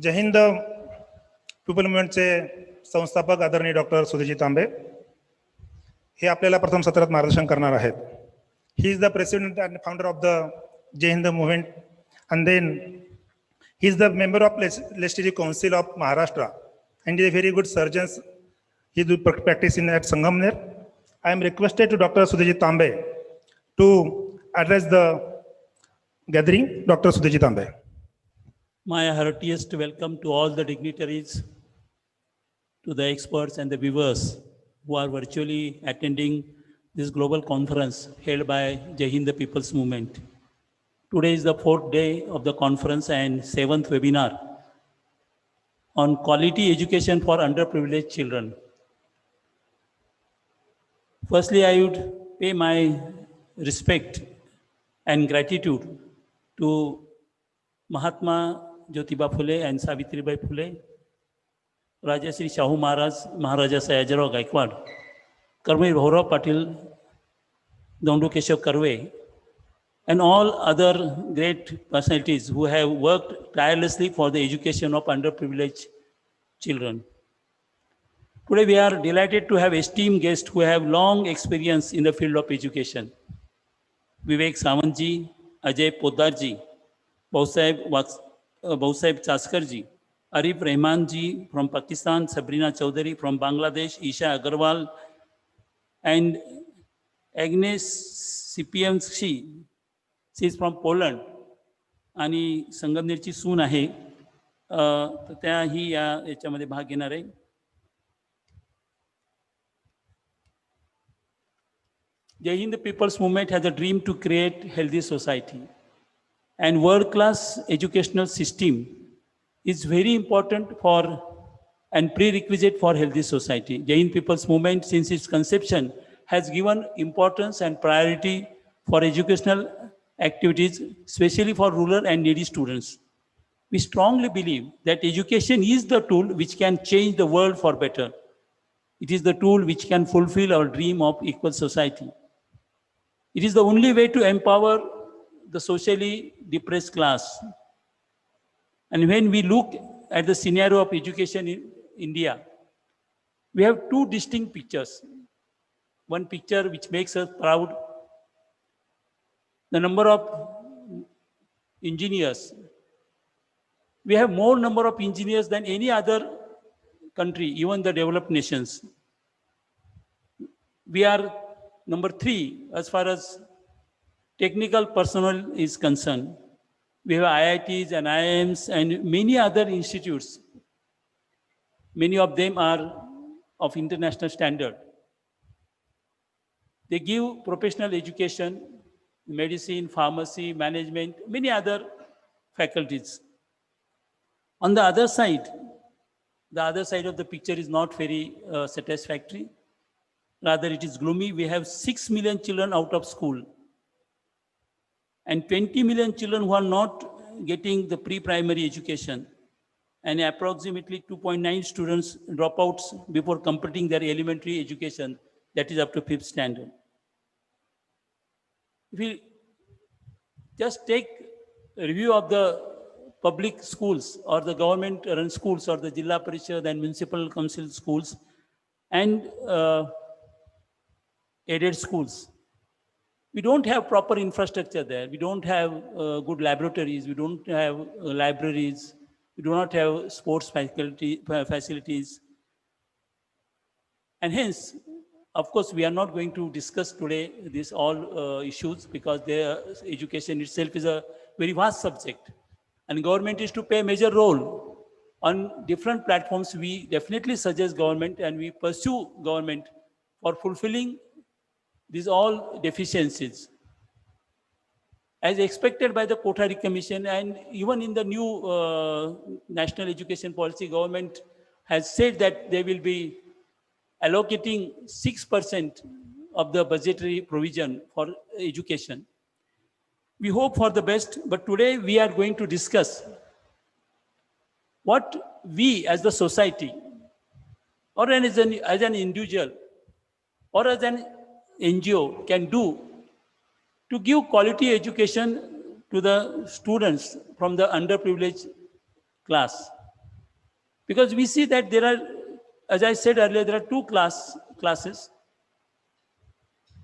जय हिंद पीपल मुवमेंटचे संस्थापक आदरणीय डॉक्टर सुधीजी तांबे हे आपल्याला प्रथम सत्रात मार्गदर्शन करणार आहेत. He is the president and founder of the Jai Hind movement and then he is the member of Legislative Council of Maharashtra and he is a very good surgeon. He do practice at Sangamner. I am requested to Dr. Sudhijit Tambe to address the gathering. Dr. Sudhijit Tambe. My heartiest welcome to all the dignitaries, to the experts and the viewers who are virtually attending this global conference held by Jai Hind the People's Movement. Today is the 4th day of the conference and 7th webinar on quality education for underprivileged children. Firstly, I would pay my respect and gratitude to Mahatma Jyotiba Phule and Savitribai Phule, Rajashri Shahu Maharaj, Maharaja Sayajirao Gaikwad, Karmir Bhaurav Patil, Dondu Keshav Karve, and all other great personalities who have worked tirelessly for the education of underprivileged children. Today we are delighted to have esteemed guests who have long experience in the field of education. Vivek Samantji, Ajay Podarji, Bausaib Chaskarji, Arif Rahmanji from Pakistan, Sabrina Chaudhary from Bangladesh, Isha Agarwal, and Agnes Sipiemski. She is from Poland आणि संगमनेरची सून आहे, तर त्याही याच्यामध्ये भाग घेणार आहे. Jai Hind People's Movement has a dream to create healthy society, and world-class educational system is very important for and prerequisite for healthy society. Jai Hind People's Movement, since its conception, has given importance and priority for educational activities, especially for rural and needy students. We strongly believe that education is the tool which can change the world for better. It is the tool which can fulfill our dream of equal society. It is the only way to empower the socially depressed class. And when we look at the scenario of education in India, we have two distinct pictures. One picture which makes us proud: the number of engineers. We have more number of engineers than any other country, even the developed nations. We are number 3 as far as technical personnel is concerned. We have IITs and IIMs and many other institutes. Many of them are of international standard. They give professional education, medicine, pharmacy, management, many other faculties. On the other side of the picture is not very satisfactory. Rather, it is gloomy. We have 6 million children out of school and 20 million children who are not getting the pre-primary education, and approximately 2.9 students dropouts before completing their elementary education, that is up to 5th standard. If we just take a review of the public schools or the government-run schools or the Jilla Parishad and municipal council schools and aided schools, we don't have proper infrastructure there. We don't have good laboratories. We don't have libraries. We do not have sports facilities. And hence, of course, we are not going to discuss today these all issues because education itself is a very vast subject. And government is to play a major role. On different platforms, we definitely suggest government and we pursue government for fulfilling these all deficiencies. As expected by the Kothari Commission and even in the new National Education Policy, government has said that they will be allocating 6% of the budgetary provision for education. We hope for the best, but today we are going to discuss what we as the society or as an individual or as an NGO can do to give quality education to the students from the underprivileged class. Because we see that there are, as I said earlier, there are two classes.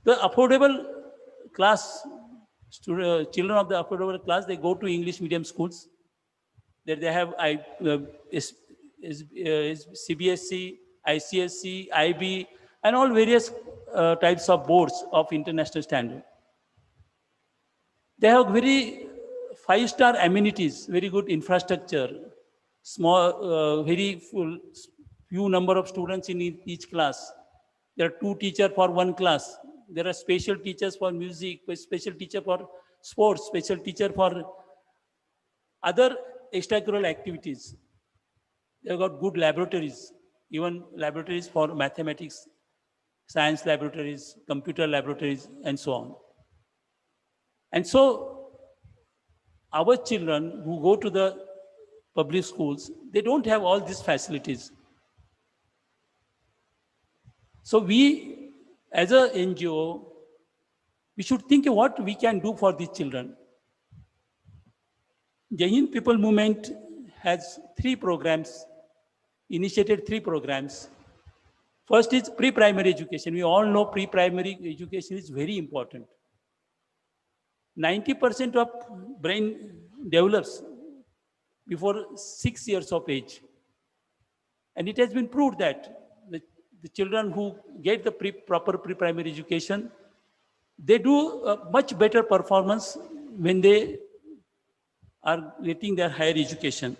The affordable class, children of the affordable class, they go to English medium schools. There they have CBSC, ICSC, IB, and all various types of boards of international standard. They have very five-star amenities, very good infrastructure, small, very full, few number of students in each class. There are two teachers for one class. There are special teachers for music, special teacher for sports, special teacher for other extracurricular activities. They've got good laboratories, even laboratories for mathematics, science laboratories, computer laboratories, and so on. And so our children who go to the public schools, they don't have all these facilities. So we, as an NGO, we should think of what we can do for these children. Jai Hind People Movement has initiated three programs. First is pre-primary education. We all know pre-primary education is very important. 90% of brain develops before 6 years of age. And it has been proved that the children who get the proper pre-primary education, they do a much better performance when they are getting their higher education.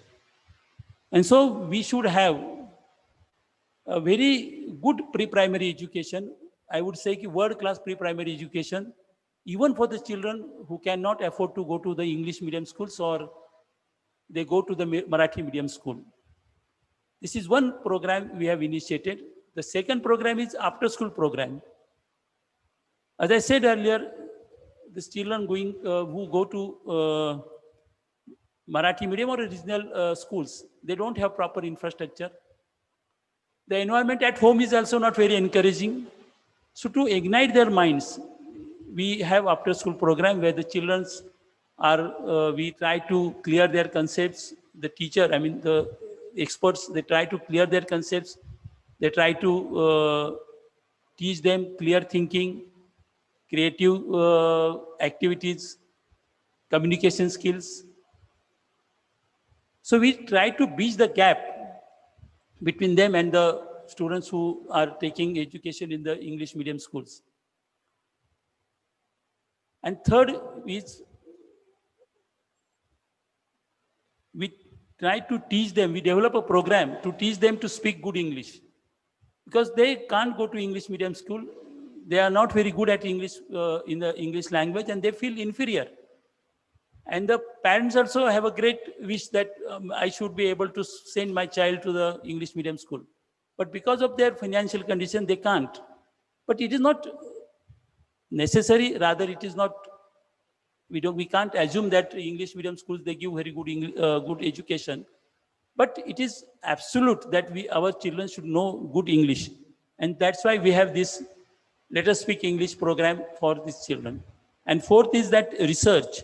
And so we should have a very good pre-primary education. I would say world-class pre-primary education, even for the children who cannot afford to go to the English medium schools or they go to the Marathi medium school. This is one program we have initiated. The second program is after-school program. As I said earlier, the children who go to Marathi medium or regional schools, they don't have proper infrastructure. The environment at home is also not very encouraging. So to ignite their minds, we have after-school program where the children are, we try to clear their concepts. The teacher, I mean the experts, they try to clear their concepts. They try to teach them clear thinking, creative activities, communication skills. So we try to bridge the gap between them and the students who are taking education in the English medium schools. And third is we try to teach them, we develop a program to teach them to speak good English. Because they can't go to English medium school. They are not very good at English in the English language and they feel inferior. And the parents also have a great wish that I should be able to send my child to the English medium school. But because of their financial condition, they can't. But it is not necessary, rather it is not, we can't assume that English medium schools, they give very good, good education. But it is absolute that our children should know good English. And that's why we have this Let Us Speak English program for these children. And fourth is that research.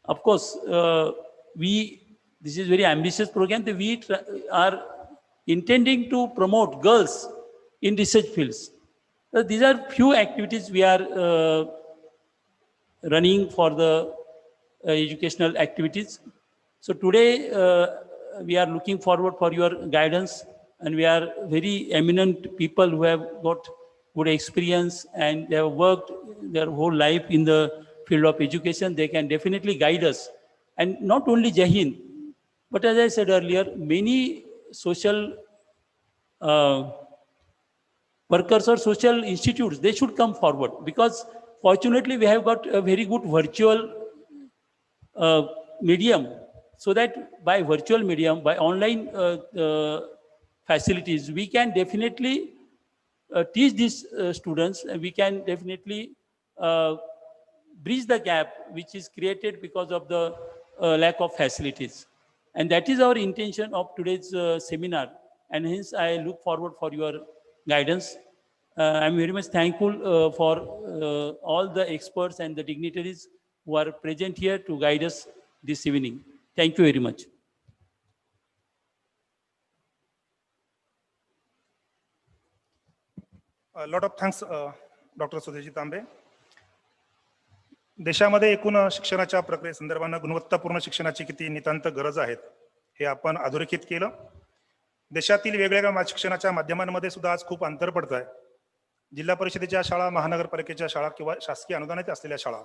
Of course, this is a very ambitious program that we are intending to promote girls in research fields. So these are few activities we are running for the educational activities. So today, we are looking forward for your guidance, and we are very eminent people who have got good experience and they have worked their whole life in the field of education. They can definitely guide us. And not only Jai Hind, but as I said earlier, many social workers or social institutes, they should come forward, because fortunately we have got a very good virtual medium, so that by virtual medium, by online facilities, we can definitely teach these students, and we can definitely bridge the gap which is created because of the lack of facilities. And that is our intention of today's seminar. And hence I look forward for your guidance. I'm very much thankful for all the experts and the dignitaries who are present here to guide us this evening. Thank you very much. Lot of thanks doctor सुदेजी तांबे. देशामध्ये एकूण शिक्षणाच्या प्रक्रियेसंदर्भानं गुणवत्तापूर्ण शिक्षणाची किती नितांत गरज आहेत हे आपण अधोरेखित केलं. देशातील वेगवेगळ्या शिक्षणाच्या माध्यमांमध्ये सुद्धा आज खूप अंतर पडत आहे. जिल्हा परिषदेच्या शाळा, महानगरपालिकेच्या शाळा किंवा शासकीय अनुदानित असलेल्या शाळा,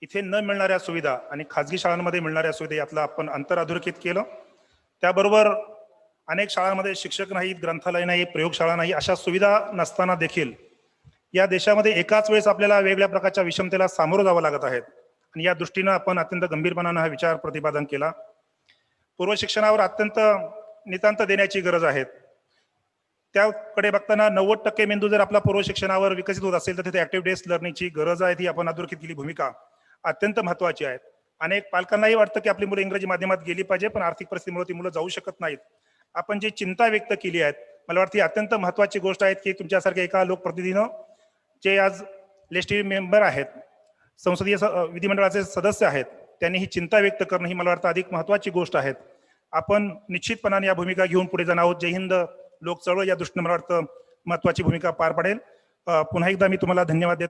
इथे न मिळणाऱ्या सुविधा आणि खाजगी शाळांमध्ये मिळणाऱ्या सुविधा यातलं आपण अंतर अधोरेखित केलं. त्याबरोबर अनेक शाळांमध्ये शिक्षक नाहीत, ग्रंथालय नाही, प्रयोगशाळा नाही, अशा सुविधा नसताना देखील या देशामध्ये एकाच वेळेस आपल्याला वेगवेगळ्या प्रकारच्या विषमतेला सामोरं जावं लागत आहेत. आणि या दृष्टीनं आपण अत्यंत गंभीरपणानं हा विचार प्रतिपादन केला. पूर्व शिक्षणावर अत्यंत नितांत देण्याची गरज आहे. त्याकडे बघताना 90% मेंदू जर आपला पूर्व शिक्षणावर विकसित होत असेल तर तिथे ऍक्टिव्ह बेस्ड लर्निंगची गरज आहे. ती आपण अधोरेखित केली भूमिका अत्यंत महत्वाची आहे. अनेक पालकांनाही वाटतं की आपली मुलं इंग्रजी माध्यमात गेली पाहिजे, पण आर्थिक परिस्थितीमुळे ती मुलं जाऊ शकत नाहीत. आपण जी चिंता व्यक्त केली आहे, मला वाटतं ही अत्यंत महत्वाची गोष्ट आहे की तुमच्यासारख्या एका लोकप्रतिनिधीनं, जे आज लेजिस्लेटिव्ह मेंबर आहेत, संसदीय विधिमंडळाचे सदस्य आहेत, त्यांनी ही चिंता व्यक्त करणं ही मला वाटतं अधिक महत्वाची गोष्ट आहे. आपण निश्चितपणाने या भूमिका घेऊन पुढे जाणार आहोत. जय हिंद लोक चळवळ या दृष्टीने मला वाटतं महत्वाची भूमिका पार पडेल. पुन्हा एकदा मी तुम्हाला धन्यवाद देतो.